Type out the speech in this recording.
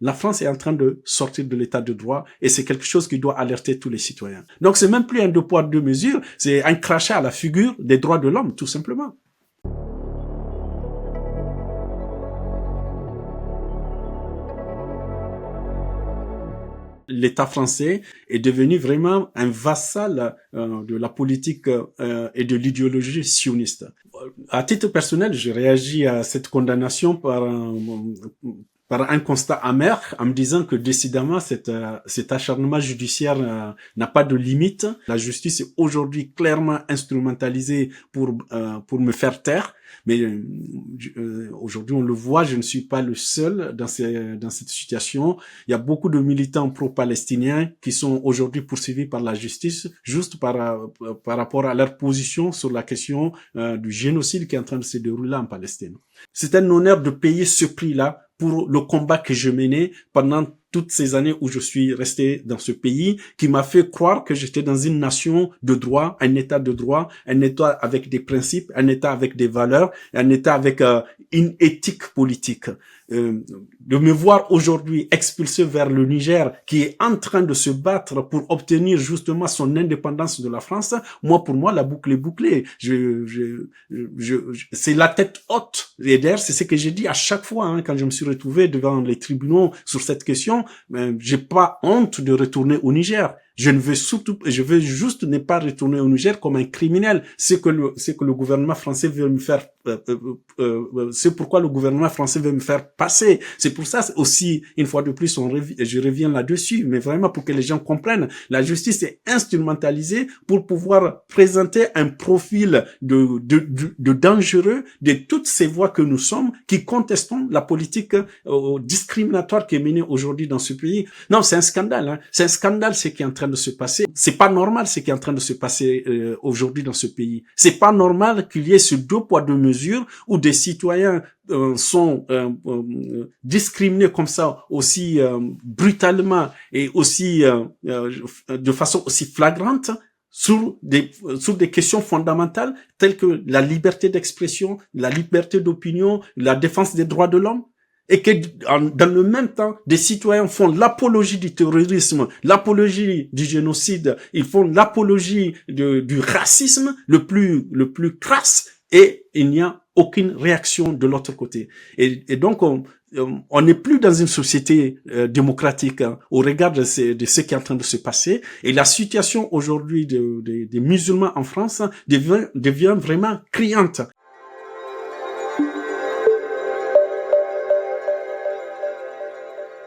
La France est en train de sortir de l'état de droit et c'est quelque chose qui doit alerter tous les citoyens. Donc c'est même plus un deux poids, deux mesures, c'est un crachat à la figure des droits de l'homme, tout simplement. L'État français est devenu vraiment un vassal de la politique et de l'idéologie sioniste. À titre personnel, j'ai réagi à cette condamnation par un constat amer en me disant que décidément cet acharnement judiciaire n'a pas de limite. La justice est aujourd'hui clairement instrumentalisée pour me faire taire. Mais aujourd'hui, on le voit, je ne suis pas le seul dans cette situation. Il y a beaucoup de militants pro-palestiniens qui sont aujourd'hui poursuivis par la justice juste par rapport à leur position sur la question du génocide qui est en train de se dérouler en Palestine. C'est un honneur de payer ce prix-là pour le combat que je menais pendant toutes ces années où je suis resté dans ce pays, qui m'a fait croire que j'étais dans une nation de droit, un état de droit, un état avec des principes, un état avec des valeurs, un état avec une éthique politique. De me voir aujourd'hui expulsé vers le Niger, qui est en train de se battre pour obtenir justement son indépendance de la France, pour moi, la boucle est bouclée. C'est la tête haute. Et d'ailleurs, c'est ce que j'ai dit à chaque fois quand je me suis retrouvé devant les tribunaux sur cette question. J'ai pas honte de retourner au Niger. Je veux juste ne pas retourner au Niger comme un criminel. C'est que le gouvernement français veut me faire, c'est pourquoi le gouvernement français veut me faire passer. C'est pour ça aussi, une fois de plus, je reviens là-dessus, mais vraiment pour que les gens comprennent. La justice est instrumentalisée pour pouvoir présenter un profil de dangereux de toutes ces voix que nous sommes, qui contestons la politique discriminatoire qui est menée aujourd'hui dans ce pays. Non, c'est un scandale. C'est un scandale ce qui est en train de se passer. C'est pas normal ce qui est en train de se passer aujourd'hui dans ce pays. C'est pas normal qu'il y ait ce deux poids deux mesures où des citoyens sont discriminés comme ça aussi brutalement et aussi de façon aussi flagrante sur des questions fondamentales telles que la liberté d'expression, la liberté d'opinion, la défense des droits de l'homme. Et que dans le même temps, des citoyens font l'apologie du terrorisme, l'apologie du génocide, ils font l'apologie du racisme le plus crasse, et il n'y a aucune réaction de l'autre côté. Et donc on n'est plus dans une société démocratique au regard de ce qui est en train de se passer. Et la situation aujourd'hui des musulmans en France devient vraiment criante.